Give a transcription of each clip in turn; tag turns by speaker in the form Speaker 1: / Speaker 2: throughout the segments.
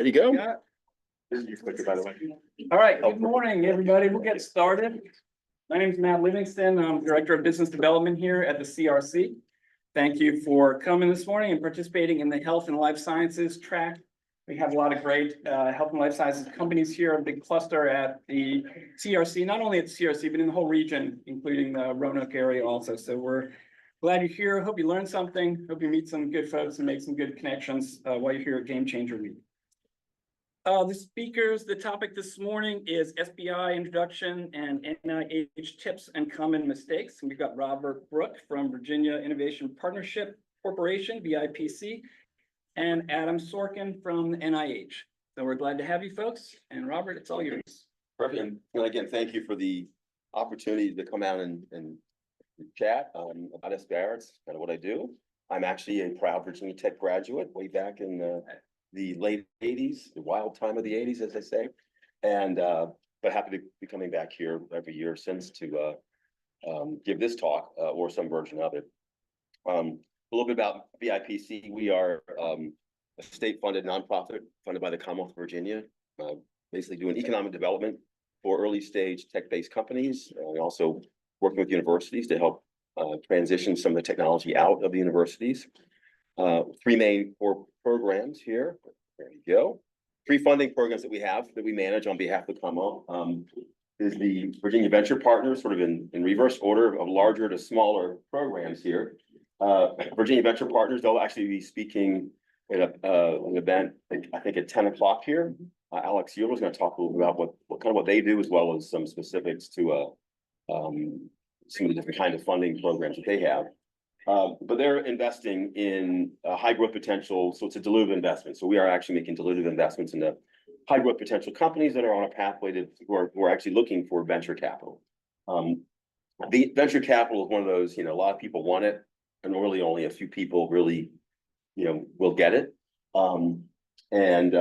Speaker 1: There you go.
Speaker 2: Yeah.
Speaker 1: This is your clicker, by the way.
Speaker 2: All right, good morning, everybody. We'll get started. My name is Matt Livingston. I'm Director of Business Development here at the CRC. Thank you for coming this morning and participating in the Health and Life Sciences track. We have a lot of great health and life sciences companies here, a big cluster at the CRC, not only at the CRC, but in the whole region, including the Roanoke area also. So we're glad you're here. Hope you learned something. Hope you meet some good folks and make some good connections while you're here at Game Changer Week. The topic this morning is SBI introduction and NIH tips and common mistakes. And we've got Robert Brook from Virginia Innovation Partnership Corporation, VIPC, and Adam Sorkin from the NIH. So we're glad to have you folks. And Robert, it's all yours.
Speaker 1: Perfect. And again, thank you for the opportunity to come out and chat about SBIR. It's kind of what I do. I'm actually a proud Virginia Tech graduate way back in the late 80s, the wild time of the 80s, as I say. And but happy to be coming back here every year since to give this talk or some version of it. A little bit about VIPC. We are a state-funded nonprofit funded by the Commonwealth of Virginia, basically doing economic development for early-stage tech-based companies. We also working with universities to help transition some of the technology out of the universities. Three main core programs here. There you go. Three funding programs that we manage on behalf of the Commonwealth. Is the Virginia Venture Partners, sort of in reverse order of larger to smaller programs here. Virginia Venture Partners, they'll actually be speaking at an event, I think at 10 o'clock here. Alex Euler is going to talk a little bit about what they do, as well as some specifics to some of the different kind of funding programs that they have. But they're investing in high growth potential, so it's a dilutive investment. So we are actually making dilutive investments into high growth potential companies that are on a pathway to who are actually looking for venture capital. The venture capital is one of those, a lot of people want it, and really only a few people really, will get it. And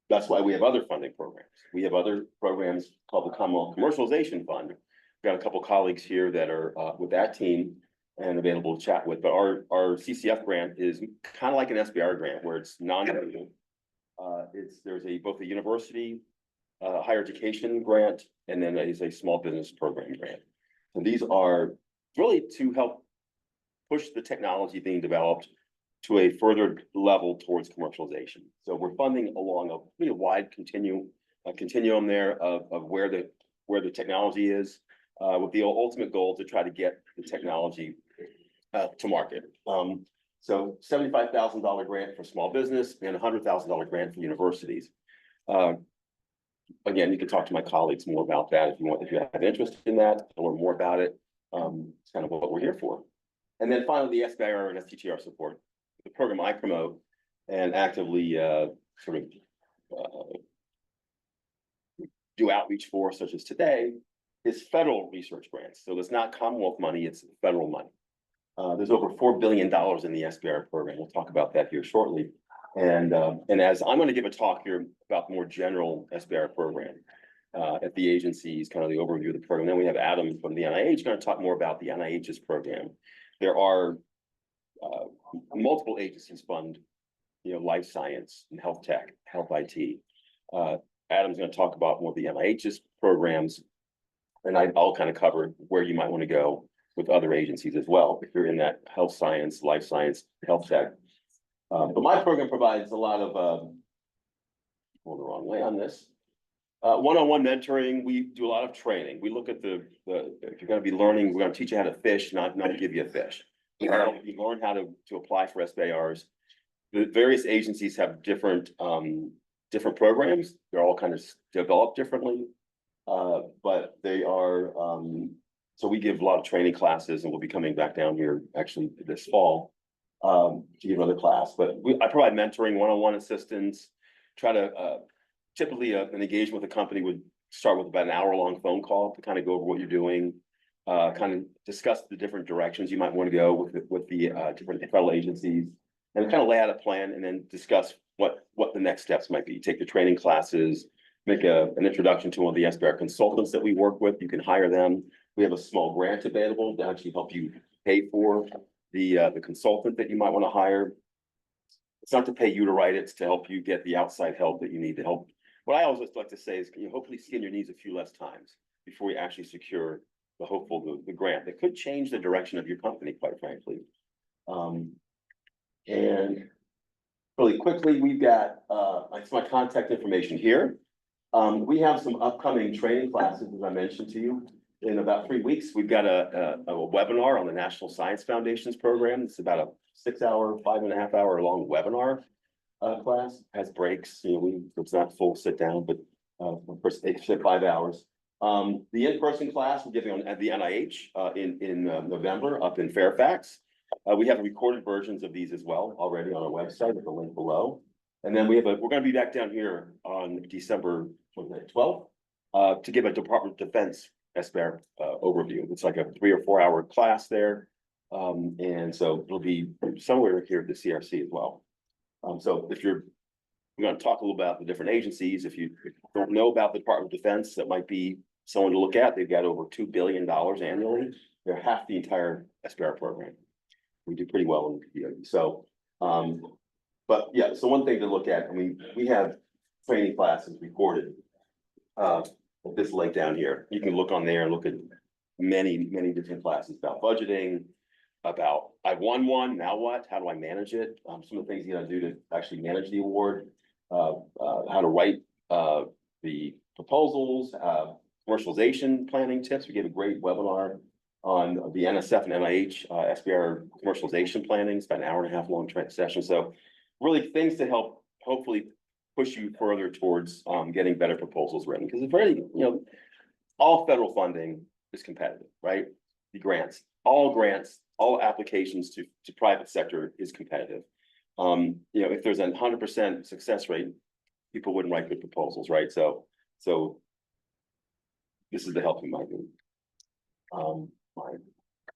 Speaker 1: that's why we have other funding programs. We have other programs called the Commonwealth Commercialization Fund. We've got a couple colleagues here that are with that team and available to chat with. But our CCF grant is kind of like an SBIR grant, where it's non-dilutive. There's both a university higher education grant, and then there's a small business program grant. So these are really to help push the technology being developed to a further level towards commercialization. So we're funding along a pretty wide continuum there of where the technology is, with the ultimate goal to try to get the technology to market. So $75,000 grant for small business and $100,000 grant for universities. Again, you can talk to my colleagues more about that if you have interest in that, to learn more about it. It's kind of what we're here for. And then finally, the SBIR and STTR support, the program I promote and actively sort of do outreach for, such as today, is federal research grants. So it's not Commonwealth money, it's federal money. There's over $4 billion in the SBIR program. We'll talk about that here shortly. And as I'm going to give a talk here about the more general SBIR program at the agencies, kind of the overview of the program. Then we have Adam from the NIH going to talk more about the NIH's program. There are multiple agencies fund, life science and health tech, health IT. Adam's going to talk about more of the NIH's programs, and I'll kind of cover where you might want to go with other agencies as well, if you're in that health science, life science, health tech. But my program provides a lot of, the wrong way on this. One-on-one mentoring. We do a lot of training. We look at if you're going to be learning, we're going to teach you how to fish, not give you a fish. You learn how to apply for SBIRs. The various agencies have different programs. They're all kind of developed differently, but they are. So we give a lot of training classes, and we'll be coming back down here actually this fall to give another class. But I provide mentoring, one-on-one assistance. Try to typically an engagement with a company would start with about an hour-long phone call to kind of go over what you're doing, kind of discuss the different directions you might want to go with the different federal agencies, and kind of lay out a plan, and then discuss what the next steps might be. Take the training classes, make an introduction to one of the SBIR consultants that we work with. You can hire them. We have a small grant available to actually help you pay for the consultant that you might want to hire. It's not to pay you to write it, it's to help you get the outside help that you need to help. What I always like to say is, can you hopefully skin your knees a few less times before you actually secure the grant that could change the direction of your company, quite frankly. And really quickly, we've got, it's my contact information here. We have some upcoming training classes, as I mentioned to you. In about 3 weeks, we've got a webinar on the National Science Foundations program. It's about a 6-hour, 5.5-hour long webinar class. Has breaks, it's not full sit down, but first 5 hours. The in-person class we're giving at the NIH in November up in Fairfax. We have recorded versions of these as well already on our website at the link below. And then we're going to be back down here on December 12th to give a Department of Defense SBIR overview. It's like a 3 or 4 hour class there. And so it'll be somewhere here at the CRC as well. So we're going to talk a little about the different agencies. If you don't know about the Department of Defense, that might be someone to look at. They've got over $2 billion annually. They're half the entire SBIR program. We do pretty well in the DoD. So, but yeah, so one thing to look at, I mean, we have training classes recorded with this link down here. You can look on there and look at many different classes about budgeting, about I've won one, now what? How do I manage it? Some of the things you gotta do to actually manage the award, how to write the proposals, commercialization planning tips. We gave a great webinar on the NSF and NIH SBIR commercialization planning. It's about an 1.5 hour long session. So really things to help hopefully push you further towards getting better proposals written, because it's very, all federal funding is competitive, right? The grants, all applications to private sector is competitive. If there's a 100% success rate, people wouldn't write good proposals, right? So this is the help you might need.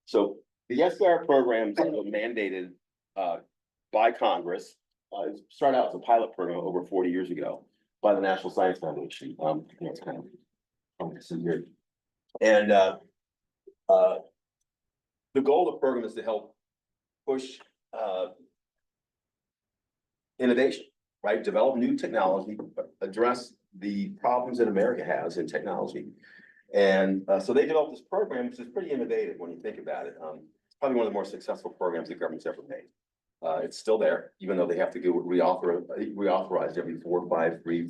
Speaker 1: So the SBIR programs are mandated by Congress. It started out as a pilot program over 40 years ago by the National Science Foundation. It's kind of weird. And the goal of the program is to help push innovation, right? Develop new technology, address the problems that America has in technology. And so they developed this program, which is pretty innovative when you think about it. It's probably one of the more successful programs the government's ever made. It's still there, even though they have to get reauthorized every 4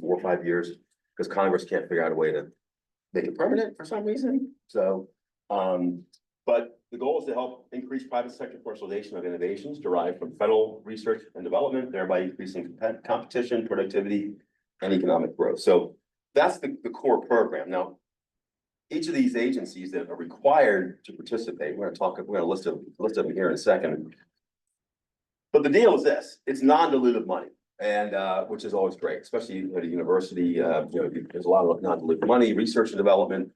Speaker 1: or 5 years, because Congress can't figure out a way to make it permanent for some reason. So, but the goal is to help increase private sector commercialization of innovations derived from federal research and development, thereby increasing competition, productivity, and economic growth. So that's the core program. Now, each of these agencies that are required to participate, we're going to list them here in a second. But the deal is this: it's non-dilutive money, and which is always great, especially at a university. There's a lot of non-dilutive money, research and development.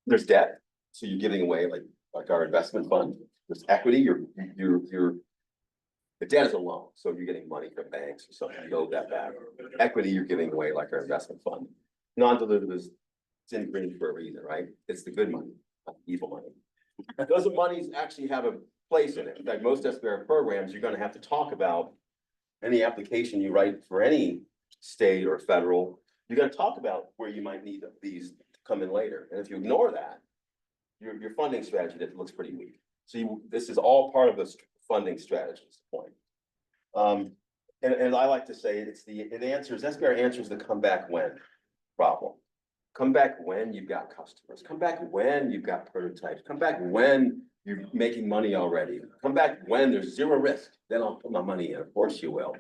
Speaker 1: There's debt, so you're giving away like our investment fund. There's equity. The debt is a loan, so you're getting money from banks or something. You owe that back. Equity, you're giving away like our investment fund. Non-dilutive is it's in green for a reason, right? It's the good money, not the evil money. Those monies actually have a place in it. In fact, most SBIR programs, you're going to have to talk about any application you write for any state or federal. You're going to talk about where you might need these to come in later. And if you ignore that, your funding strategy that looks pretty weak. So this is all part of the funding strategy is the point. And I like to say SBIR answers the come back when problem. Come back when you've got customers. Come back when you've got prototypes. Come back when you're making money already. Come back when there's zero risk. Then I'll put my money in. Of course you will.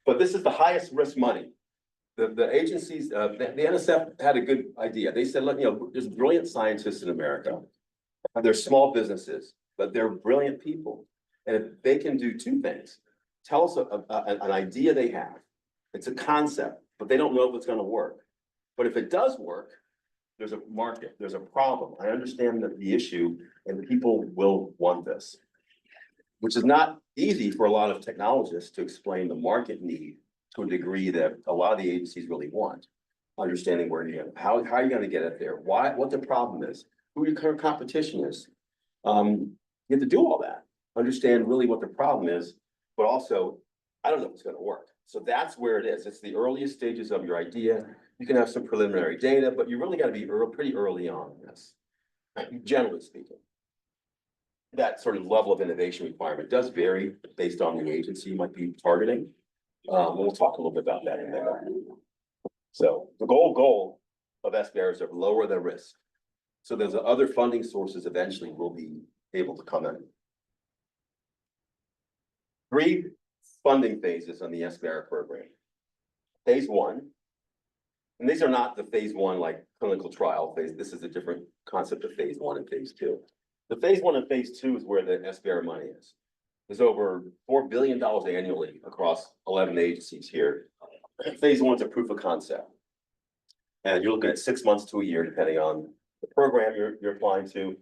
Speaker 1: But this is the highest risk money. The agencies, the NSF had a good idea. They said, look, there's brilliant scientists in America. They're small businesses, but they're brilliant people. And if they can do two things, tell us an idea they have. It's a concept, but they don't know if it's going to work. But if it does work, there's a market, there's a problem. I understand that the issue and the people will want this, which is not easy for a lot of technologists to explain the market need to a degree that a lot of the agencies really want. Understanding where how are you going to get it there? What the problem is, who your current competition is. You have to do all that. understand really what the problem is, but also, I don't know if it's gonna work. So that's where it is. It's the earliest stages of your idea. You can have some preliminary data, but you really gotta be pretty early on in this, generally speaking. That sort of level of innovation requirement does vary based on the agency you might be targeting. We'll talk a little bit about that in a minute. So the goal of SBIR is to lower the risk. So there's other funding sources eventually will be able to come in. 3 funding phases on the SBIR program. Phase 1, and these are not the phase 1 like clinical trial phase. This is a different concept of phase 1 and phase 2. The phase 1 and phase 2 is where the SBIR money is. There's over $4 billion annually across 11 agencies here. Phase 1 is a proof of concept. And you're looking at 6 months to a year, depending on the program you're applying to,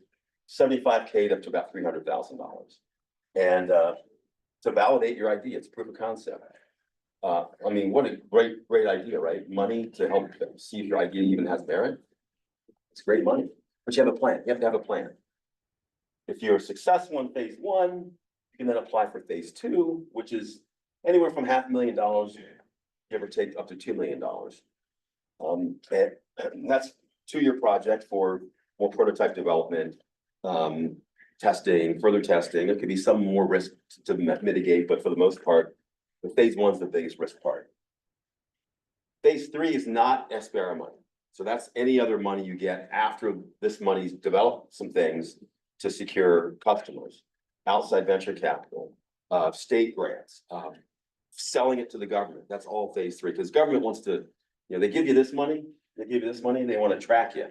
Speaker 1: $75K up to about $300,000. And to validate your idea, it's proof of concept. I mean, what a great idea, right? Money to help see if your idea even has merit. It's great money, but you have a plan. You have to have a plan. If you're successful in phase 1, you can then apply for phase 2, which is anywhere from $500,000, give or take, up to $2 million. And that's 2-year project for more prototype development, testing, further testing. There could be some more risk to mitigate, but for the most part, the phase 1 is the biggest risk part. Phase 3 is not SBIR money. So that's any other money you get after this money's developed some things to secure customers, outside venture capital, state grants, selling it to the government. That's all phase 3, because government wants to, they give you this money, they want to track you.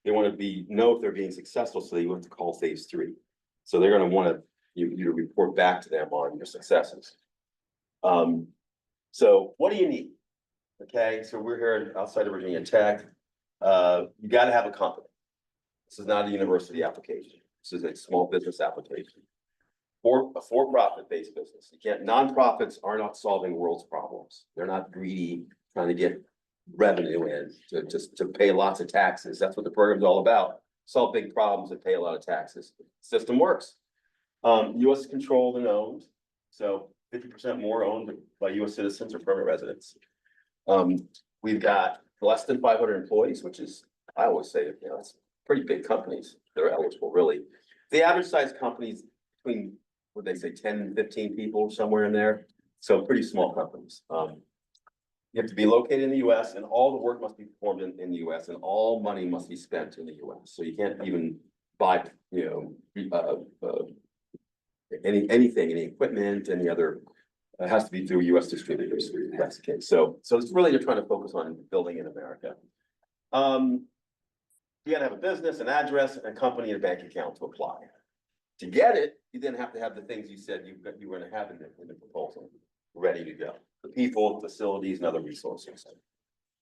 Speaker 1: They want to know if they're being successful, so they want to call phase 3. So they're going to want you to report back to them on your successes. So what do you need? Okay, so we're here outside of Virginia Tech. You got to have a company. This is not a university application. This is a small business application. For a for-profit based business. You can't, nonprofits are not solving world's problems. They're not greedy, trying to get revenue in to pay lots of taxes. That's what the program's all about. Solve big problems and pay a lot of taxes. System works. US controlled and owned. So 50% more owned by US citizens or permanent residents. We've got less than 500 employees, which is, I always say, it's pretty big companies that are eligible, really. The average size companies between, what they say, 10 and 15 people, somewhere in there. So pretty small companies. You have to be located in the US and all the work must be performed in the US and all money must be spent in the US. So you can't even buy, any equipment, any other, it has to be through US distributors. That's the case. So it's really, you're trying to focus on building in America. You gotta have a business, an address, a company, and a bank account to apply. To get it, you then have to have the things you said you were gonna have in the proposal ready to go. The people, facilities, and other resources.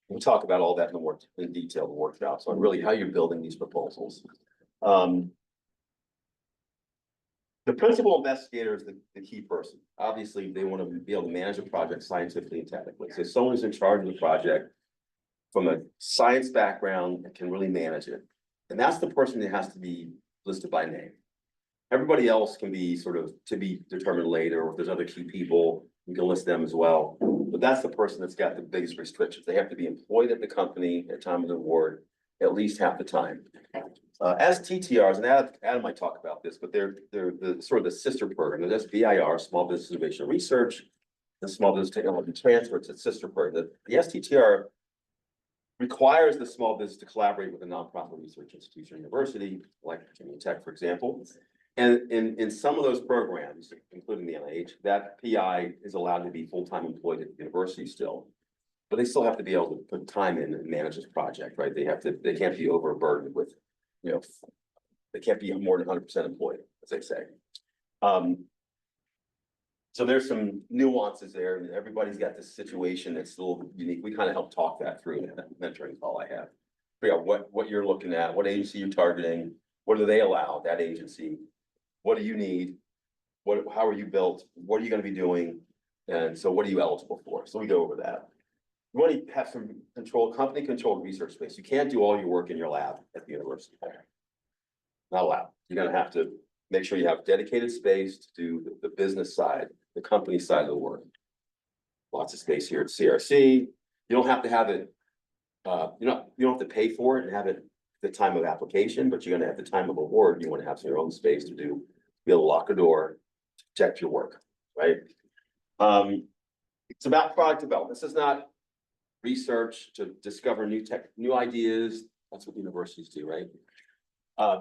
Speaker 1: We'll talk about all that in detail in the workshops on really how you're building these proposals. The principal investigator is the key person. Obviously, they want to be able to manage a project scientifically and technically. So someone who's in charge of the project from a science background and can really manage it. And that's the person that has to be listed by name. Everybody else can be sort of to be determined later, or if there's other key people, you can list them as well. But that's the person that's got the biggest restrictions. They have to be employed at the company at time of the award at least half the time. As TTRs, and Adam might talk about this, but they're the sort of the sister program. There's SBIR, Small Business Innovation Research, the Small Business Technology Transfer. It's a sister program. The STTR requires the small business to collaborate with a nonprofit research institution or university, like Virginia Tech, for example. And in some of those programs, including the NIH, that PI is allowed to be full-time employed at the university still. But they still have to be able to put time in and manage this project, right? They can't be overburdened with, they can't be more than 100% employed, as they say. So there's some nuances there, and everybody's got this situation that's a little unique. We kind of help talk that through in that mentoring call I have. Figure out what you're looking at, what agency you're targeting, what do they allow, that agency, what do you need, how are you built, what are you going to be doing, and so what are you eligible for? So we go over that. You want to have some company controlled research space. You can't do all your work in your lab at the university. Not allowed. You're going to have to make sure you have dedicated space to do the business side, the company side of the work. Lots of space here at CRC. You don't have to have it, you don't have to pay for it and have it at the time of application, but you're gonna have the time of award, you wanna have your own space to do, be able to lock a door, protect your work, right? It's about product development. This is not research to discover new ideas. That's what universities do, right?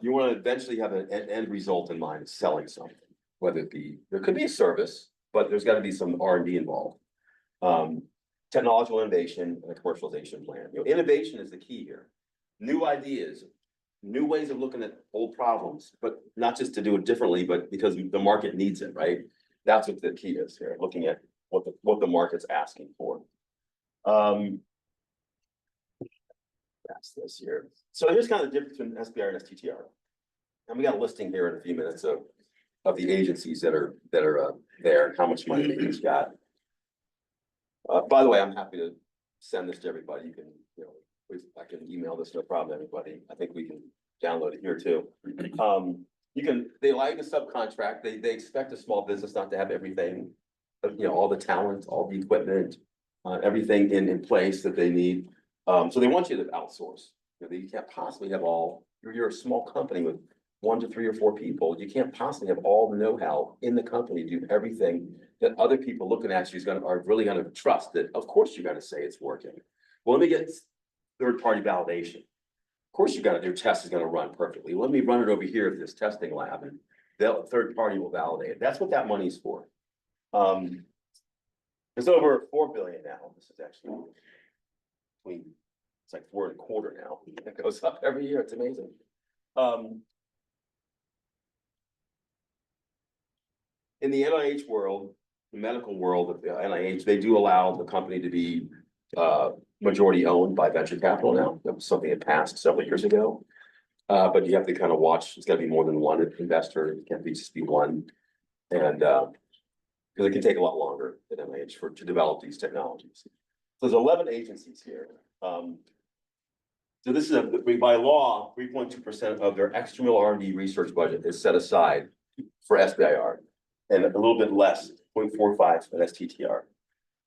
Speaker 1: You want to eventually have an end result in mind, selling something, whether it be, there could be a service, but there's got to be some R&D involved. Technological innovation and a commercialization plan. Innovation is the key here. New ideas, new ways of looking at old problems, but not just to do it differently, but because the market needs it, right? That's what the key is here, looking at what the market's asking for. That's this here. So here's kind of the difference between SBIR and STTR. And we got a listing here in a few minutes of the agencies that are there and how much money they each got. By the way, I'm happy to send this to everybody. You can, I can email this, no problem, everybody. I think we can download it here too. They allow you to subcontract. They expect a small business not to have everything, all the talent, all the equipment, everything in place that they need. So they want you to outsource. You can't possibly have all, you're a small company with 1 to 3 or 4 people. You can't possibly have all the know-how in the company to do everything that other people looking at you are really gonna trust that, of course, you're gonna say it's working. Well, let me get third-party validation. Of course, your test is gonna run perfectly. Let me run it over here at this testing lab and the third party will validate it. That's what that money's for. It's over 4 billion now. This is actually it's like 4.25 now. It goes up every year. It's amazing. In the NIH world, the medical world of the NIH, they do allow the company to be majority owned by venture capital now. That was something that passed several years ago. But you have to kind of watch, it's gotta be more than one investor. It can't just be one. And because it can take a lot longer at NIH to develop these technologies. So there's 11 agencies here. So this is by law, 3.2% of their extramural R&D research budget is set aside for SBIR, and a little bit less, 0.45 at STTR,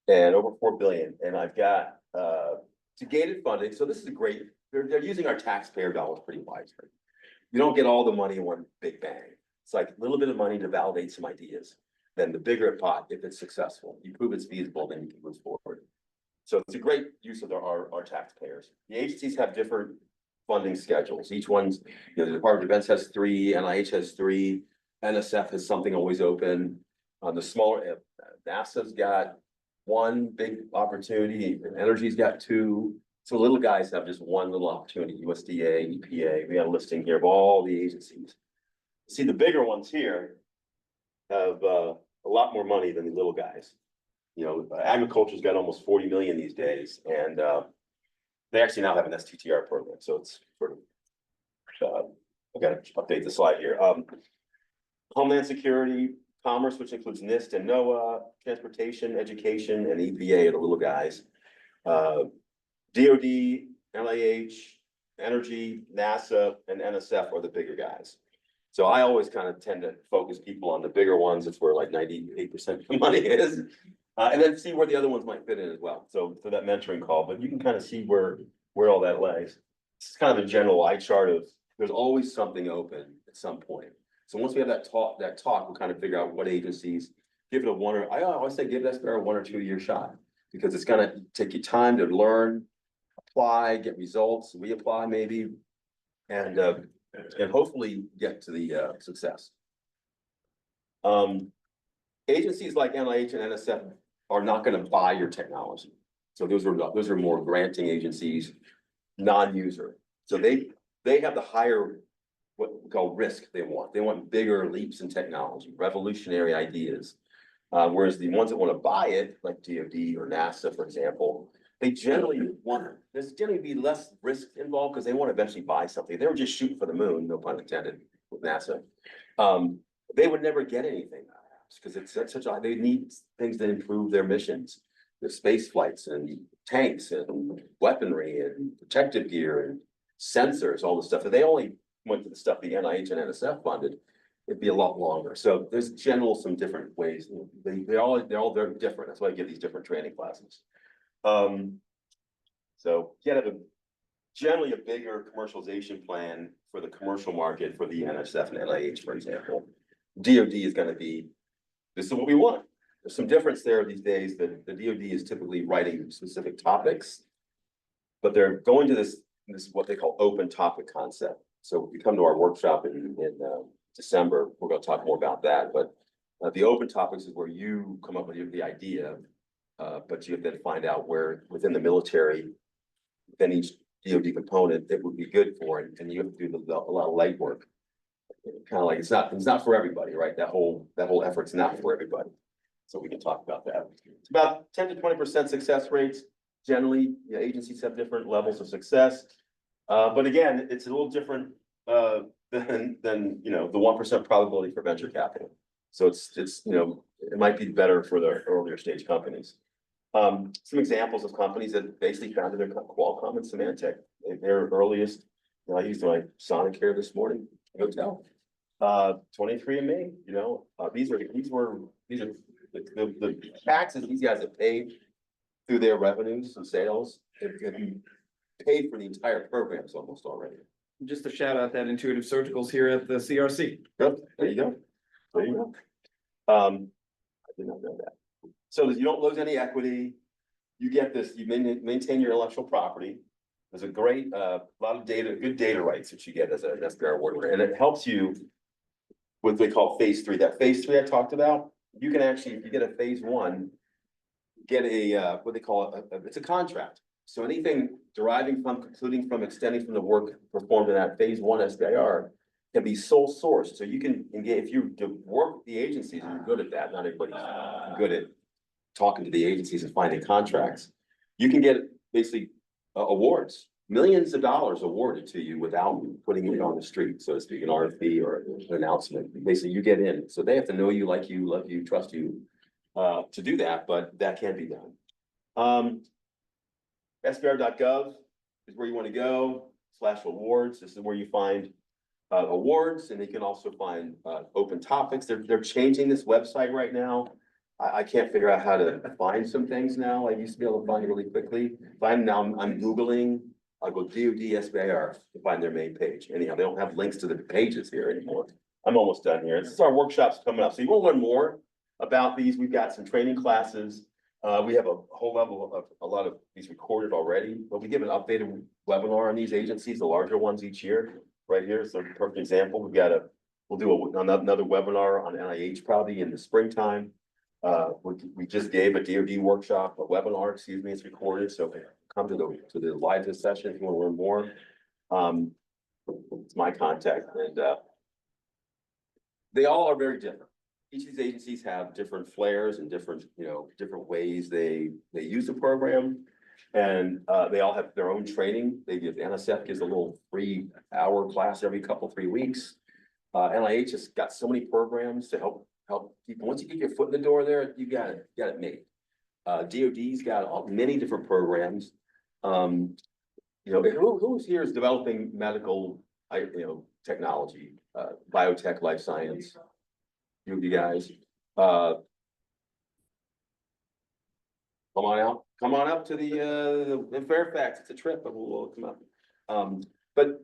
Speaker 1: and over 4 billion. And I've got to gated funding. So this is a great. They're using our taxpayer dollars pretty wisely. You don't get all the money in one big bang. It's like a little bit of money to validate some ideas. Then the bigger pot, if it's successful, you prove it's feasible, then you can move forward. So it's a great use of our taxpayers. The agencies have different funding schedules. Each one's, the Department of Defense has 3, NIH has 3, NSF has something always open. The smaller, NASA's got 1 big opportunity, Energy's got 2. So little guys have just 1 little opportunity, USDA, EPA. We got a listing here of all the agencies. See, the bigger ones here have a lot more money than the little guys. Agriculture's got almost 40 million these days, and they actually now have an STTR program. So it's sort of, I gotta update the slide here. Homeland Security, Commerce, which includes NIST and NOAA, Transportation, Education, and EPA are the little guys. DOD, NIH, Energy, NASA, and NSF are the bigger guys. So I always kind of tend to focus people on the bigger ones. It's where like 98% of the money is. And then see where the other ones might fit in as well. So for that mentoring call, but you can kind of see where all that lays. It's kind of a general eye chart of there's always something open at some point. So once we have that talk, we'll kind of figure out what agencies, give it a I always say give SBIR a 1 or 2 year shot, because it's gonna take you time to learn, apply, get results, reapply maybe, and hopefully get to the success. Agencies like NIH and NSF are not going to buy your technology. So those are more granting agencies, non-user. So they have the higher what we call risk they want. They want bigger leaps in technology, revolutionary ideas. Whereas the ones that want to buy it, like DOD or NASA, for example, there's generally be less risk involved because they want to eventually buy something. They were just shooting for the moon, no pun intended, with NASA. They would never get anything because it's they need things that improve their missions, their space flights and tanks and weaponry and protective gear and sensors, all the stuff that they only went to the stuff the NIH and NSF funded. it'd be a lot longer. So there's some different ways. They're all very different. That's why I give these different training classes. So you have generally a bigger commercialization plan for the commercial market for the NSF and NIH, for example. DoD is going to be, this is what we want. There's some difference there these days that the DoD is typically writing specific topics, but they're going to this what they call open topic concept. So if you come to our workshop in December, we're going to talk more about that. But the open topics is where you come up with the idea, but you then find out where within the military, within each DoD component, it would be good for it, and you have to do a lot of legwork. Kind of like it's not for everybody, right? That whole effort's not for everybody. So we can talk about that. It's about 10 to 20% success rates. Generally, agencies have different levels of success. But again, it's a little different than the 1% probability for venture capital. So it's it might be better for the earlier stage companies. Some examples of companies that basically founded their Qualcomm and Symantec. Their earliest, I used my Sonicare this morning, hotel. 23andMe, these are the taxes these guys have paid through their revenues and sales. Have paid for the entire programs almost already.
Speaker 2: Just to shout out that Intuitive Surgical's here at the CRC.
Speaker 1: Yep, there you go. There you go. I did not know that. So that you don't lose any equity, you get this, you maintain your intellectual property. There's a great, lot of data, good data rights that you get as an SBIR award winner, and it helps you with what they call phase 3. That phase 3 I talked about, you can actually, if you get a phase 1, get a, what they call it's a contract. So anything deriving from, concluding from, extending from the work performed in that phase 1 SBIR can be sole sourced. So you can engage, if you work with the agencies, and you're good at that, not everybody's good at talking to the agencies and finding contracts, you can get basically awards, millions of dollars awarded to you without putting it on the street, so to speak, an RFP or an announcement. Basically, you get in. So they have to know you, like you, love you, trust you to do that, but that can be done. SBIR.gov is where you want to go, /awards. This is where you find awards, and you can also find open topics. They're changing this website right now. I can't figure out how to find some things now. I used to be able to find it really quickly. I'm Googling, I'll go DoD SBIR to find their main page. Anyhow, they don't have links to the pages here anymore. I'm almost done here. This is our workshops coming up. So you want to learn more about these. We've got some training classes. We have a whole level of a lot of these recorded already, but we give an updated webinar on these agencies, the larger ones each year. Right here is a perfect example. We'll do another webinar on NIH probably in the springtime. We just gave a DoD workshop, a webinar, excuse me, it's recorded, so come to the live session if you want to learn more. It's my contact, and they all are very different. Each of these agencies have different flares and different ways they use the program, and they all have their own training. The NSF gives a little 3-hour class every 3 weeks. NIH has got so many programs to help people. Once you get your foot in the door there, you got it made. DoD's got many different programs. Who's here is developing medical, technology, biotech, life science. You guys, come on up to the Fairfax. It's a trip, but we'll come up. But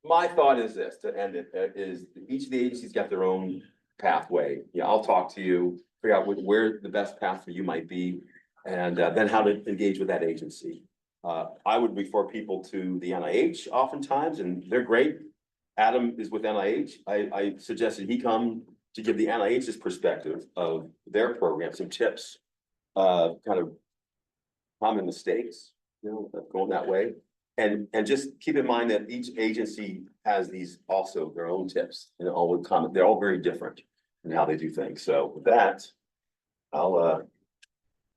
Speaker 1: my thought is this, to end it, is each of the agencies got their own pathway. I'll talk to you, figure out where the best path for you might be, and then how to engage with that agency. I would refer people to the NIH oftentimes, and they're great. Adam is with NIH. I suggested he come to give the NIH's perspective of their program, some tips, kind of common mistakes, going that way. And just keep in mind that each agency has these also their own tips, all with comment. They're all very different in how they do things. So with that, I'll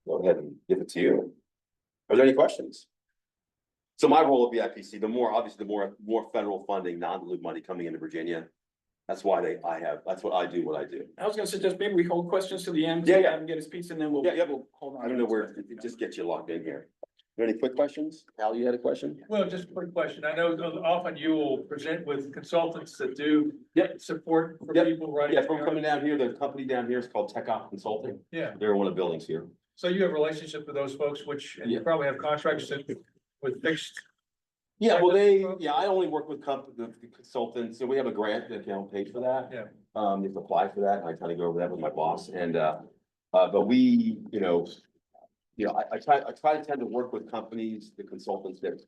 Speaker 1: go ahead and give it to you. Are there any questions? So my role at BIPC, the more federal funding, non-dilute money coming into Virginia. That's why that's what I do,
Speaker 2: I was gonna suggest maybe we hold questions to the end.
Speaker 1: Yeah.
Speaker 2: And get his piece, and then we'll hold on.
Speaker 1: I don't know where, it just gets you locked in here. there any quick questions? Al, you had a question?
Speaker 3: Well, just a quick question. I know often you will present with consultants that do support for
Speaker 1: Yep.
Speaker 3: people, right?
Speaker 1: Yeah, from coming down here, the company down here is called Tech Op Consulting.
Speaker 3: Yeah,
Speaker 1: They're in one of the buildings here.
Speaker 3: so you have relationships with those folks, which and you
Speaker 1: Yeah.
Speaker 3: probably have contracts with fixed.
Speaker 1: Yeah, well, I only work with the consultants, so we have a grant that can pay for that.
Speaker 3: Yeah.
Speaker 1: You have to apply for that, and I kind of go over that with my boss, and, but we, I try to tend to work with companies, the consultants that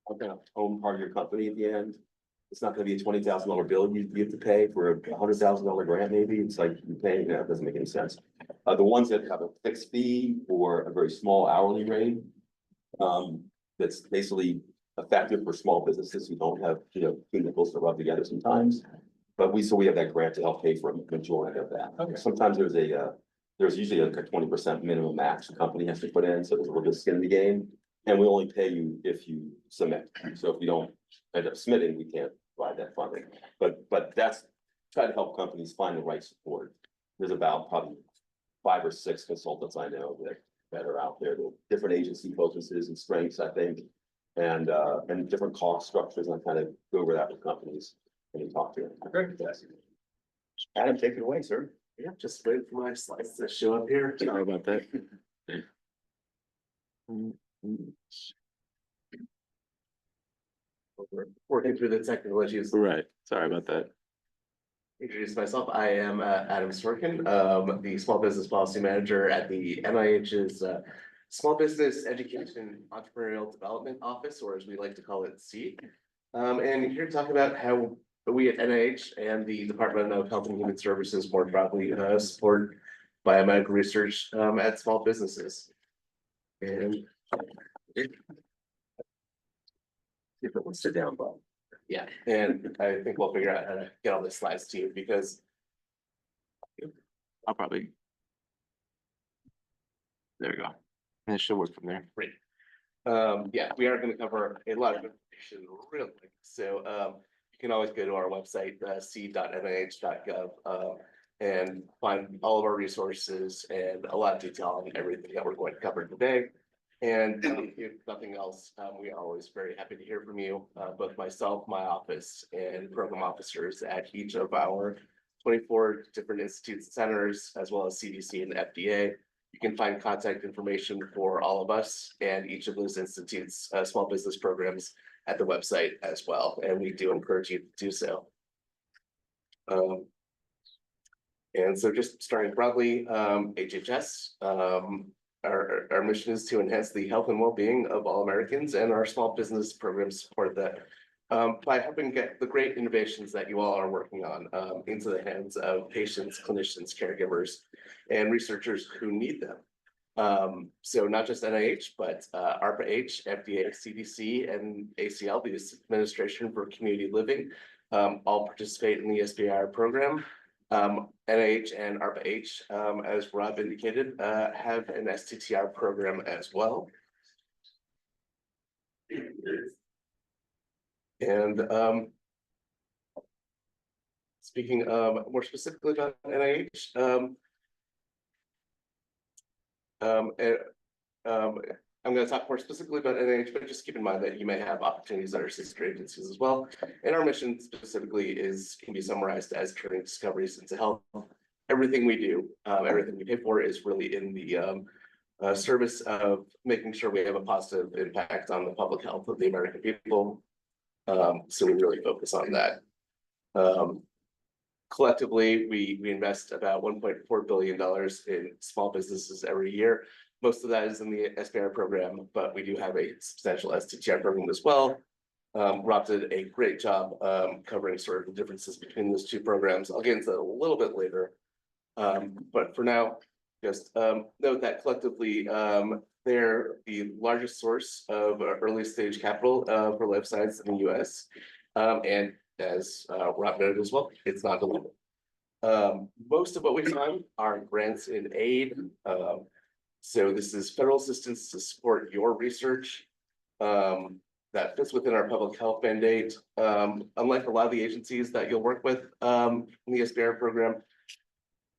Speaker 1: are gonna own part of your company at the end. It's not gonna be a $20,000 bill you have to pay for a $100,000 grant, maybe, it's like you pay, it doesn't make any sense. The ones that have a fixed fee or a very small hourly rate, that's basically effective for small businesses who don't have, two nickels to rub together sometimes. But we have that grant to help pay for a majority of that.
Speaker 3: Okay.
Speaker 1: Sometimes there's usually like a 20% minimum match the company has to put in, so there's a little bit of skin in the game. And we only pay you if you submit. So if you don't end up submitting, we can't provide that funding. But that's try to help companies find the right support. There's about probably 5 or 6 consultants I know that are out there, the different agency focuses and strengths, I think. And different cost structures, and I kind of go over that with companies when you talk to them.
Speaker 3: Great.
Speaker 1: Adam, take it away, sir.
Speaker 4: Yeah, just waiting for my slides to show up here.
Speaker 5: Sorry about that.
Speaker 4: We're working through the technical issues.
Speaker 5: Right, sorry about that.
Speaker 4: Introduce myself. I am Adam Sorkin, the Small Business Policy Manager at the NIH's Small Business Education Entrepreneurial Development Office, or as we like to call it, SEED. And here to talk about how we at NIH and the Department of Health and Human Services more broadly support biomedical research at small businesses. And
Speaker 1: If it wants to sit down, Bob.
Speaker 4: yeah, and I think we'll figure out how to get all the slides to you because
Speaker 5: I'll probably. There we go. And it should work from there.
Speaker 4: yeah, we are going to cover a lot of information real quick. So you can always go to our website, c.nih.gov, and find all of our resources and a lot of detail on everything that we're going to cover today. And if nothing else, we are always very happy to hear from you, both myself, my office, and program officers at each of our 24 different institutes and centers, as well as CDC and FDA. You can find contact information for all of us and each of those institutes, small business programs at the website as well. And we do encourage you to do so. And so just starting broadly, HHS, our mission is to enhance the health and well-being of all Americans, and our small business programs support that by helping get the great innovations that you all are working on into the hands of patients, clinicians, caregivers, and researchers who need them. So not just NIH, but ARPA-H, FDA, CDC, and ACL, the Administration for Community Living, all participate in the SBIR program. NIH and ARPA-H, as Rob indicated, have an STTR program as well. And speaking more specifically about NIH, I'm going to talk more specifically about NIH, but just keep in mind that you may have opportunities at our sister agencies as well. And our mission specifically can be summarized as turning discoveries into health. Everything we do, everything we pay for is really in the service of making sure we have a positive impact on the public health of the American people. So we really focus on that. Collectively, we invest about $1.4 billion in small businesses every year. Most of that is in the SBIR program, but we do have a substantial STTR program as well. Rob did a great job covering sort of the differences between those two programs. I'll get into that a little bit later. But for now, just note that collectively, they're the largest source of early stage capital for life science in the US. And as Rob noted as well, it's not diluted. Most of what we fund are grants and aid. So this is federal assistance to support your research that fits within our public health mandate. Unlike a lot of the agencies that you'll work with in the SBIR program,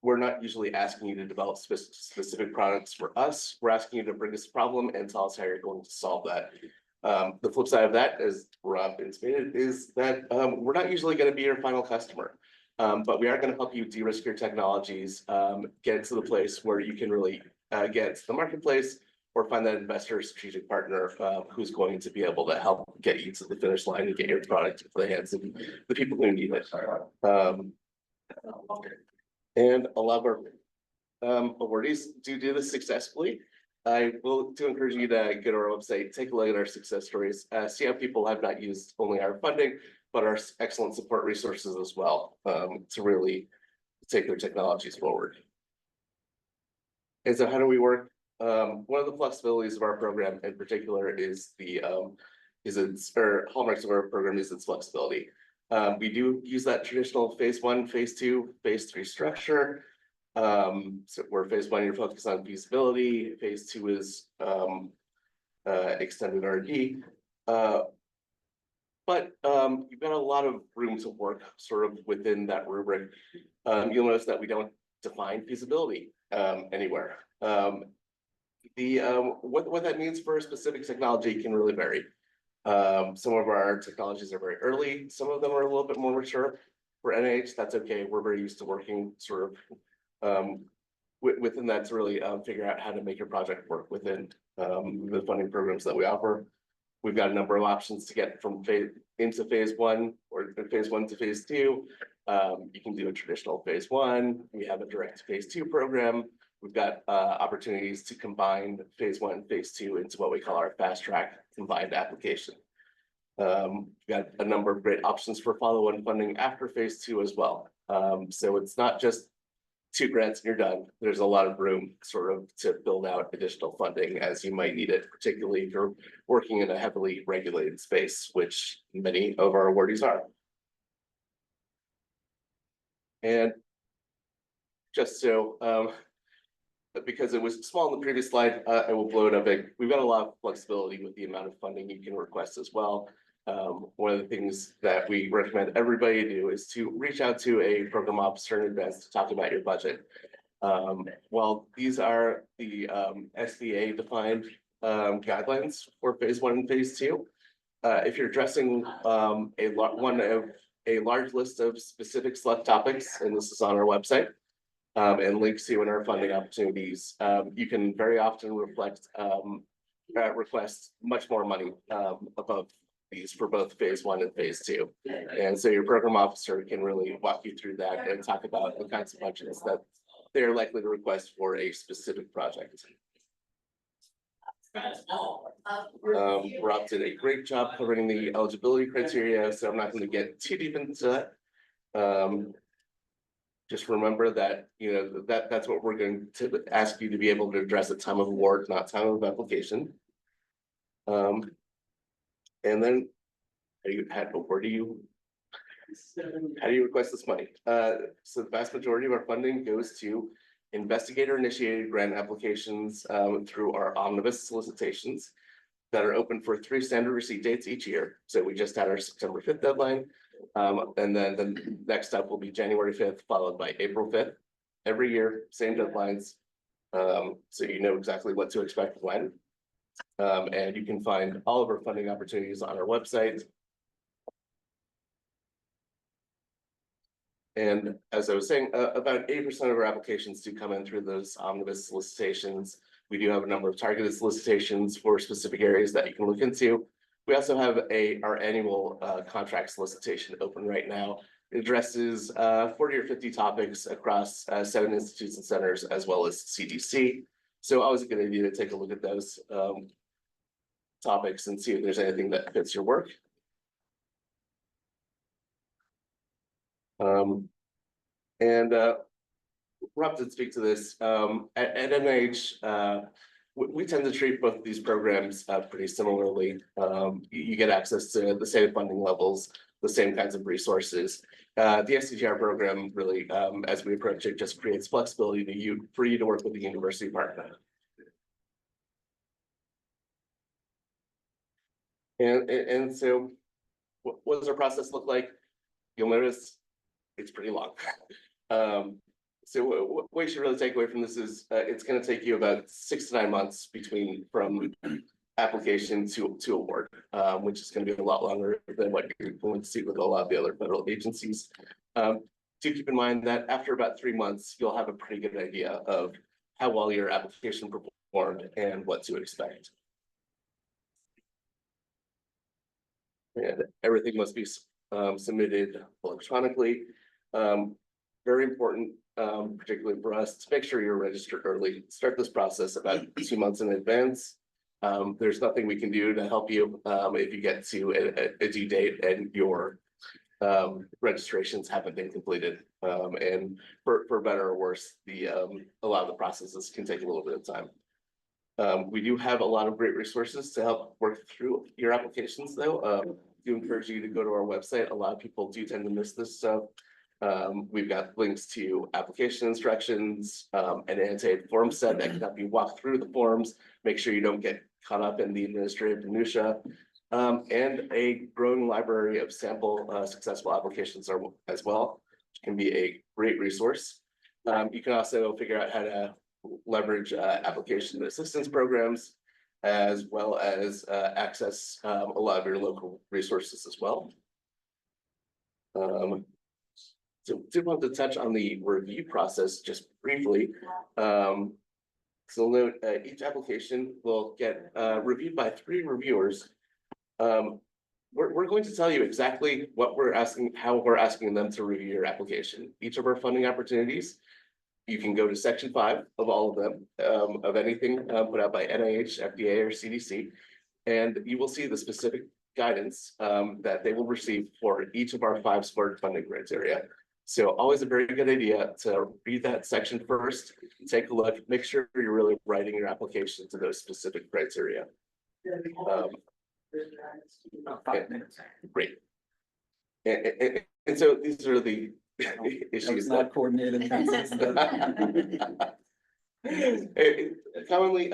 Speaker 4: we're not usually asking you to develop specific products for us. We're asking you to bring us a problem and tell us how you're going to solve that. The flip side of that, as Rob intimated, is that we're not usually going to be your final customer. But we are going to help you de-risk your technologies, get it to the place where you can really get to the marketplace or find that investor or strategic partner who's going to be able to help get you to the finish line and get your product into the hands of the people who need it. And a lot of our awardees do this successfully. I will encourage you to go to our website, take a look at our success stories, see how people have not used only our funding, but our excellent support resources as well, to really take their technologies forward. And so how do we work? One of the flexibilities of our program in particular is hallmarks of our program is its flexibility. We do use that traditional phase 1, phase 2, phase 3 structure. So where phase 1, you're focused on feasibility, phase 2 is extended R&D. But you've got a lot of room to work sort of within that rubric. You'll notice that we don't define feasibility anywhere. What that means for a specific technology can really vary. Some of our technologies are very early, some of them are a little bit more mature. For NIH, that's okay. We're very used to working sort of within that to really figure out how to make your project work within the funding programs that we offer. We've got a number of options to get from into phase 1 or phase 1 to phase 2. You can do a traditional phase 1. We have a direct phase 2 program. We've got opportunities to combine phase 1 and phase 2 into what we call our fast track combined application. We've got a number of great options for follow-on funding after phase 2 as well. So it's not just 2 grants and you're done. There's a lot of room sort of to build out additional funding as you might need it, particularly if you're working in a heavily regulated space, which many of our awardees are. And just so, because it was small in the previous slide, I will blow it up big. We've got a lot of flexibility with the amount of funding you can request as well. One of the things that we recommend everybody do is to reach out to a program officer in advance to talk about your budget. Well, these are the SBA defined guidelines for phase 1 and phase 2. If you're addressing a large list of specific select topics, and this is on our website, and links to in our funding opportunities, you can very often request much more money above these for both phase 1 and phase 2. And so your program officer can really walk you through that and talk about the kinds of budgets that they're likely to request for a specific project. Rob did a great job covering the eligibility criteria, so I'm not going to get too deep into that. Just remember that, you know, that's what we're going to ask you to be able to address at time of award, not time of application. And then how do you request this money? So the vast majority of our funding goes to investigator-initiated grant applications through our omnibus solicitations that are open for 3 standard receipt dates each year. So we just had our September 5th deadline. And then the next step will be January 5th, followed by April 5th. Every year, same deadlines. So you know exactly what to expect when. And you can find all of our funding opportunities on our website. And as I was saying, about 80% of our applications do come in through those omnibus solicitations. We do have a number of targeted solicitations for specific areas that you can look into. We also have our annual contract solicitation open right now. It addresses 40 or 50 topics across 7 institutes and centers, as well as CDC. So always a good idea to take a look at those topics and see if there's anything that fits your work. Rob did speak to this. At NIH, we tend to treat both of these programs pretty similarly. You get access to the same funding levels, the same kinds of resources. The STTR program really, as we approach it, just creates flexibility for you to work with the university partner. And so what does our process look like? You'll notice it's pretty long. so what you should really take away from this is, it's gonna take you about 6 to 9 months from application to award, which is gonna be a lot longer than what you're going to see with a lot of the other federal agencies. Do keep in mind that after about 3 months, you'll have a pretty good idea of how well your application performed and what to expect. And everything must be submitted electronically. Very important, particularly for us, to make sure you're registered early. Start this process about 2 months in advance. There's nothing we can do to help you if you get to a due date and your registrations haven't been completed. And for better or worse, a lot of the processes can take a little bit of time. We do have a lot of great resources to help work through your applications, though. Do encourage you to go to our website. A lot of people do tend to miss this stuff. We've got links to application instructions, an annotated form set that can help you walk through the forms, make sure you don't get caught up in the administrative minutia, and a growing library of sample successful applications as well, which can be a great resource. You can also figure out how to leverage application assistance programs, as well as access a lot of your local resources as well. So did want to touch on the review process just briefly. So note, each application will get reviewed by 3 reviewers. We're going to tell you exactly what we're asking, how we're asking them to review your application. Each of our funding opportunities, you can go to section 5 of all of them, of anything put out by NIH, FDA, or CDC, and you will see the specific guidance that they will receive for each of our 5 scored funding criteria. So always a very good idea to read that section first, take a look, make sure you're really writing your application to those specific criteria. Great. And so these are the issues that
Speaker 2: coordinated.
Speaker 4: commonly,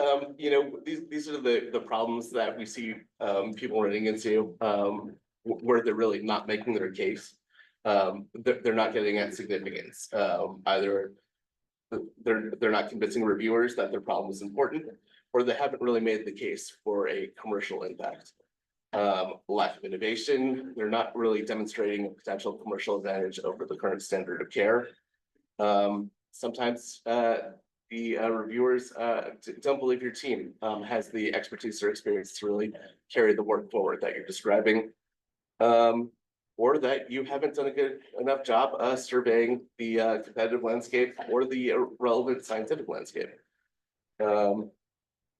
Speaker 4: these are the problems that we see people running into where they're really not making their case. They're not getting at significance. Either they're not convincing reviewers that their problem is important, or they haven't really made the case for a commercial impact. Lack of innovation, they're not really demonstrating a potential commercial advantage over the current standard of care. Sometimes the reviewers don't believe your team has the expertise or experience to really carry the work forward that you're describing. Or that you haven't done a good enough job surveying the competitive landscape or the relevant scientific landscape. And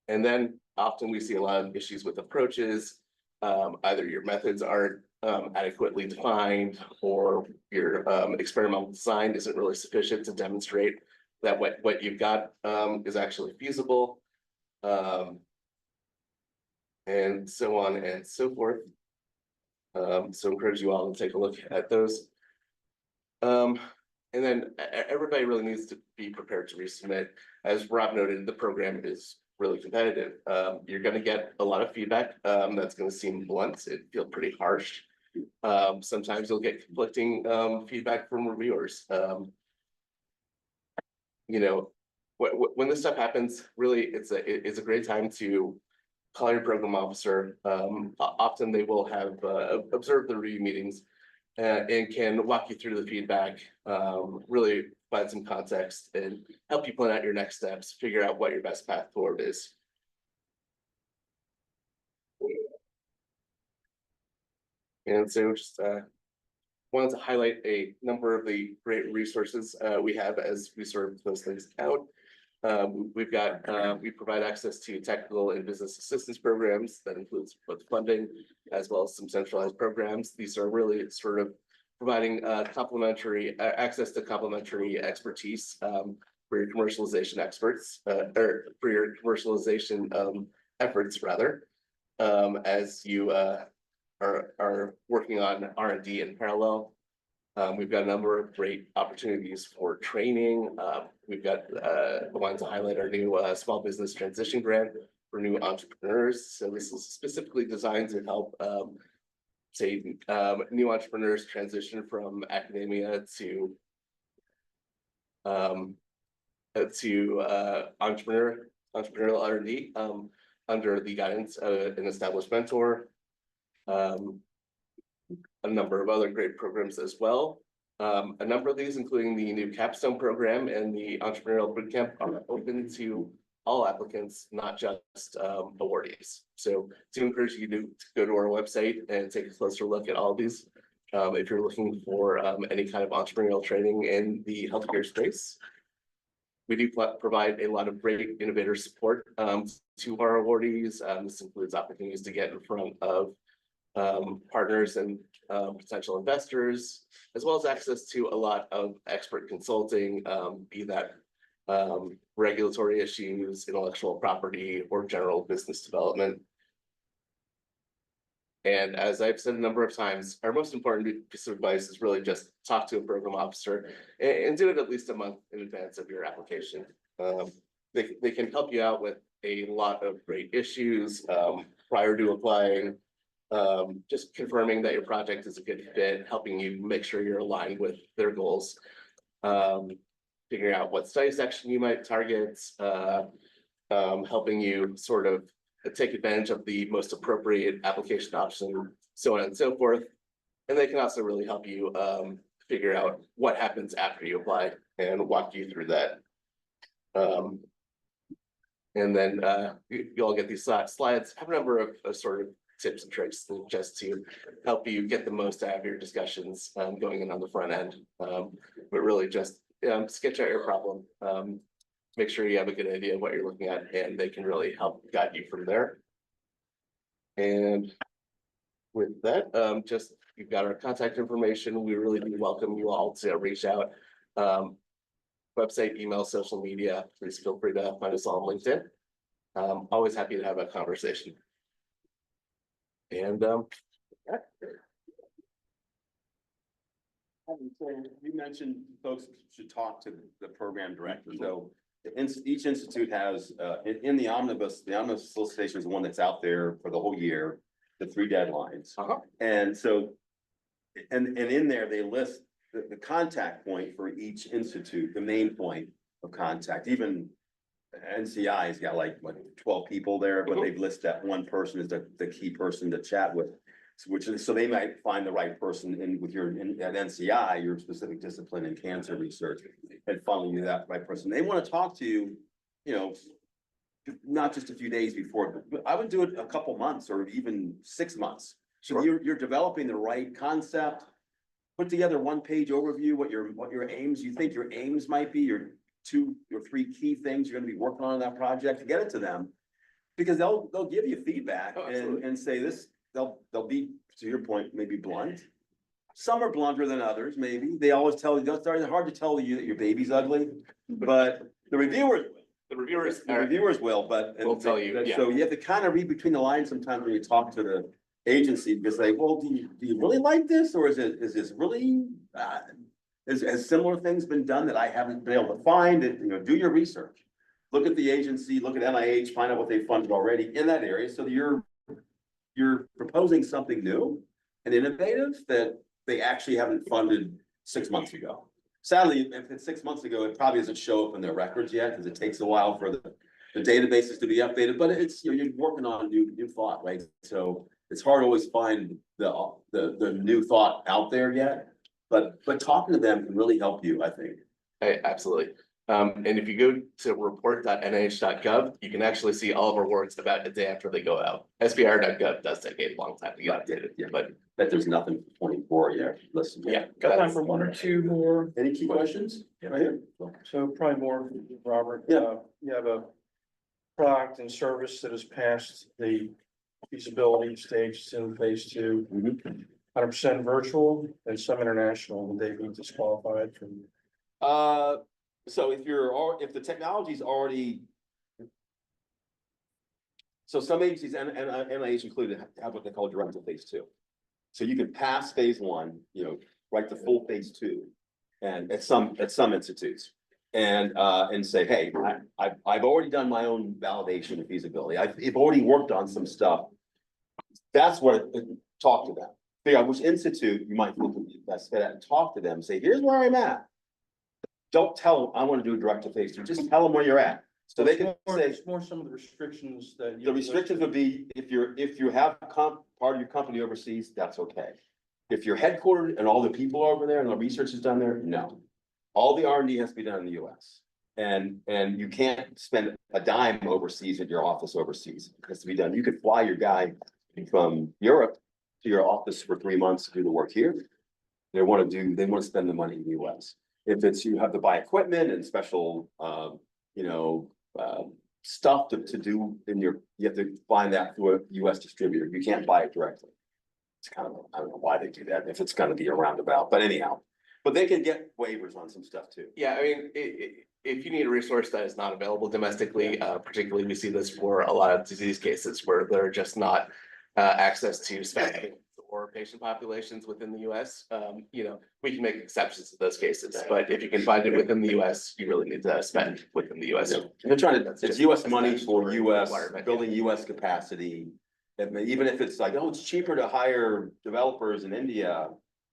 Speaker 4: then often we see a lot of issues with approaches. Either your methods aren't adequately defined, or your experimental design isn't really sufficient to demonstrate that what you've got is actually feasible, and so on and so forth. So encourage you all to take a look at those. And then everybody really needs to be prepared to resubmit. As Rob noted, the program is really competitive. You're going to get a lot of feedback that's going to seem blunt. It feels pretty harsh. Sometimes you'll get conflicting feedback from reviewers. When this stuff happens, really, it's a great time to call your program officer. Often they will have observed the review meetings and can walk you through the feedback, really provide some context and help you plan out your next steps, figure out what your best path forward is. And so just wanted to highlight a number of the great resources we have as we sort of those things out. We provide access to technical and business assistance programs that includes both funding as well as some centralized programs. These are really sort of providing complementary access to complementary expertise for your commercialization experts, or for your commercialization efforts rather, as you are working on R&D in parallel. We've got a number of great opportunities for training. We've got I wanted to highlight our new small business transition grant for new entrepreneurs. So this is specifically designed to help new entrepreneurs transition from academia to to entrepreneurial R&D under the guidance of an established mentor. A number of other great programs as well. A number of these, including the new capstone program and the entrepreneurial bootcamp, are open to all applicants, not just awardees. So to encourage you to go to our website and take a closer look at all of these. If you're looking for any kind of entrepreneurial training in the healthcare space. We do provide a lot of great innovator support to our awardees. This includes opportunities to get in front of partners and potential investors, as well as access to a lot of expert consulting, be that regulatory issues, intellectual property, or general business development. And as I've said a number of times, our most important piece of advice is really just talk to a program officer and do it at least a month in advance of your application. They can help you out with a lot of great issues prior to applying. Just confirming that your project is a good fit, helping you make sure you're aligned with their goals. Figuring out what study section you might target, helping you sort of take advantage of the most appropriate application option, so on and so forth. And they can also really help you figure out what happens after you apply and walk you through that. And then you all get these slides, have a number of sort of tips and tricks just to help you get the most out of your discussions going in on the front end. But really just sketch out your problem. Make sure you have a good idea of what you're looking at, and they can really help guide you from there. And with that, just you've got our contact information. We really do welcome you all to reach out. Website, email, social media, please feel free to find us all on LinkedIn. Always happy to have a conversation. And yeah.
Speaker 1: You mentioned folks should talk to the program director. So each institute has, in the omnibus solicitation is the one that's out there for the whole year, the 3 deadlines. And so, and in there, they list the contact point for each institute, the main point of contact. Even NCI's got like, what, 12 people there, but they've listed that one person as the key person to chat with. So they might find the right person in with your at NCI, your specific discipline in cancer research, and funnel you that right person. They want to talk to you, not just a few days before, but I would do it a couple months or even 6 months. So you're developing the right concept, put together 1-page overview, what your aims, you think your aims might be, your 2 or 3 key things you're going to be working on in that project, to get it to them, because they'll give you feedback and say this. They'll be, to your point, maybe blunt. Some are blunter than others, maybe. They always tell you, it's hard to tell you that your baby's ugly, but the reviewers will, but
Speaker 4: will tell you. Yeah.
Speaker 1: So you have to kind of read between the lines sometimes when you talk to the agency, because like, well, do you really like this, or is this really has similar things been done that I haven't been able to find? Do your research, look at the agency, look at NIH, find out what they funded already in that area, so that you're proposing something new and innovative that they actually haven't funded 6 months ago. Sadly, if it's 6 months ago, it probably doesn't show up in their records yet, because it takes a while for the databases to be updated, but it's, you're working on new thought, right? So it's hard to always find the new thought out there yet, but talking to them can really help you, I think.
Speaker 4: Absolutely. And if you go to report.nih.gov, you can actually see all of our awards about a day after they go out. SBIR.gov does take a long time to get updated, but
Speaker 1: There's nothing for 24 yet. Listen.
Speaker 4: yeah.
Speaker 6: Got time for 1 or 2 more.
Speaker 1: Any key questions? Right here.
Speaker 6: So probably more, Robert.
Speaker 1: Yeah.
Speaker 6: You have a product and service that has passed the feasibility stage, it's in phase 2. 100% virtual and some international. Would they be disqualified from?
Speaker 1: So if the technology's already. So some agencies and NIH included have what they call directed phase 2. So you can pass phase 1, write the full phase 2, and at some institutes, and say, hey, I've already done my own validation of feasibility. I've already worked on some stuff. That's what talk to them. Figure out which institute you might think would be best fit at, and talk to them. Say, here's where I'm at. don't tell them, I want to do a direct to phase 2, just tell them where you're at. So they can say,
Speaker 6: It's more some of the restrictions that.
Speaker 1: the restrictions would be, if you have part of your company overseas, that's okay. If you're headquartered and all the people are over there and the research is done there, no. All the R&D has to be done in the US. And you can't spend a dime overseas at your office overseas. It has to be done. You could fly your guy from Europe to your office for 3 months to do the work here. They want to spend the money in the US. If it's, you have to buy equipment and special, stuff to do in you have to find that through a US distributor. You can't buy it directly. It's kind of, I don't know why they do that, if it's gonna be a roundabout, but anyhow. But they can get waivers on some stuff too.
Speaker 4: Yeah, I mean, if you need a resource that is not available domestically, particularly we see this for a lot of disease cases where there are just not access to specific or patient populations within the US. We can make exceptions to those cases, but if you can find it within the US, you really need to spend within the US.
Speaker 1: They're trying to,
Speaker 4: That's
Speaker 1: it's
Speaker 4: just
Speaker 1: US
Speaker 4: a
Speaker 1: money for
Speaker 4: statutory
Speaker 1: US,
Speaker 4: requirement,
Speaker 1: building US capacity. Even if it's like, oh, it's cheaper to hire developers in India.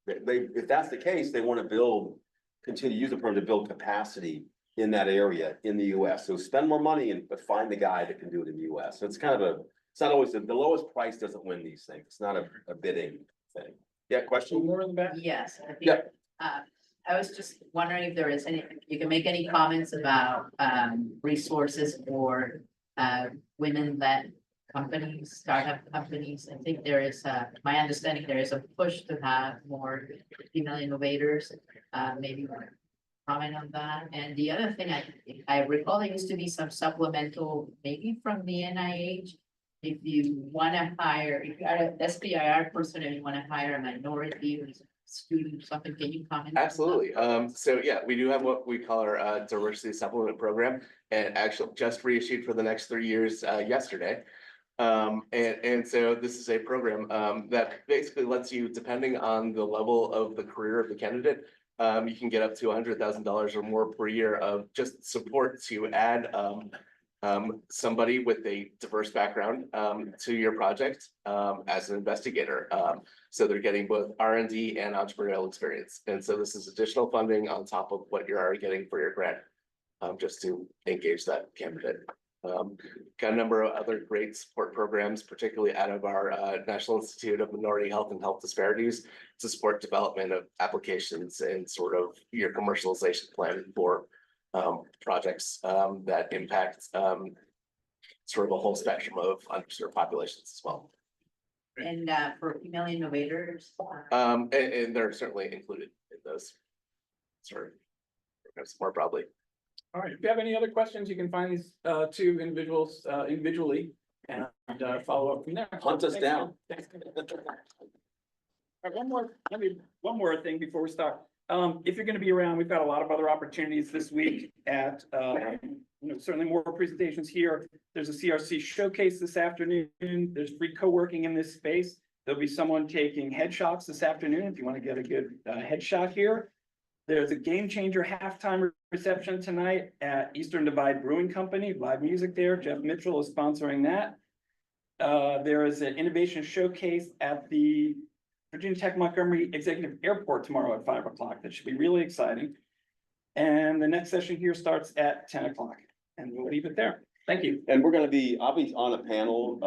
Speaker 1: If that's the case, they want to continue to use the program to build capacity in that area in the US. So spend more money but find the guy that can do it in the US. So it's kind of it's not always, the lowest price doesn't win these things. It's not a bidding thing. Yeah, question?
Speaker 2: More in the back?
Speaker 7: Yes, I think,
Speaker 1: Yeah.
Speaker 7: I was just wondering if there is you can make any comments about, resources for, women-led companies, startup companies. I think there is, my understanding, there is a push to have more female innovators, maybe comment on that. And the other thing, I recall there used to be some supplemental, maybe from the NIH. If you want to hire, if you are an SBIR person and you want to hire a minority or student or something, can you comment? on that?
Speaker 4: Absolutely. So yeah, we do have what we call our diversity supplement program, and actually just reissued for the next 3 years yesterday. And so this is a program that basically lets you, depending on the level of the career of the candidate, you can get up to $100,000 or more per year of just support to add somebody with a diverse background to your project as an investigator. So they're getting both R&D and entrepreneurial experience. And so this is additional funding on top of what you're already getting for your grant, just to engage that candidate. Got a number of other great support programs, particularly out of our National Institute of Minority Health and Health Disparities, to support development of applications and sort of your commercialization plan for projects that impact sort of a whole spectrum of underserved populations as well.
Speaker 7: And, for female innovators,
Speaker 4: And they're certainly included in those sort of programs more broadly.
Speaker 2: All right, if you have any other questions, you can find these two individuals individually and follow up from there.
Speaker 1: Hunt us
Speaker 2: Thanks,
Speaker 1: down.
Speaker 2: man. Thanks. All right, one more thing before we start. If you're gonna be around, we've got a lot of other opportunities this week at, certainly more presentations here. There's a CRC showcase this afternoon. There's free co-working in this space. There'll be someone taking headshots this afternoon if you want to get a good headshot here. There's a Game Changer halftime reception tonight at Eastern Divide Brewing Company, live music there. Jeff Mitchell is sponsoring that. There is an innovation showcase at the Virginia Tech Montgomery Executive Airport tomorrow at 5 o'clock. That should be really exciting. And the next session here starts at 10 o'clock, and we'll leave it there. Thank you.
Speaker 1: And I'll be on a panel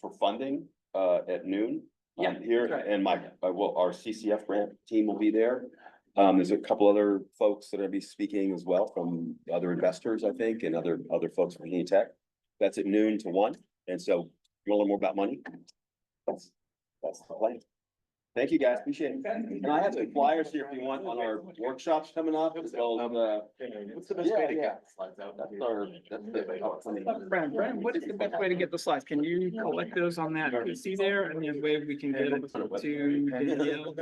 Speaker 1: for funding at noon.
Speaker 2: Yeah,
Speaker 1: Here,
Speaker 2: that's right.
Speaker 1: and our CCF grant team will be there. There's a couple other folks that are gonna be speaking as well from other investors, I think, and other folks from Virginia Tech. That's at noon to 1. And so you want to learn more about money? That's the plan. Thank you, guys. Appreciate it. And I have some flyers here if you want on our workshops coming up as well as
Speaker 4: What's the best way to
Speaker 1: Yeah,
Speaker 4: get the slides out?
Speaker 1: that's the.
Speaker 2: Brandon, what is the best way to get the slides? Can you collect those on that PC there, and then way we can get it to Danielle?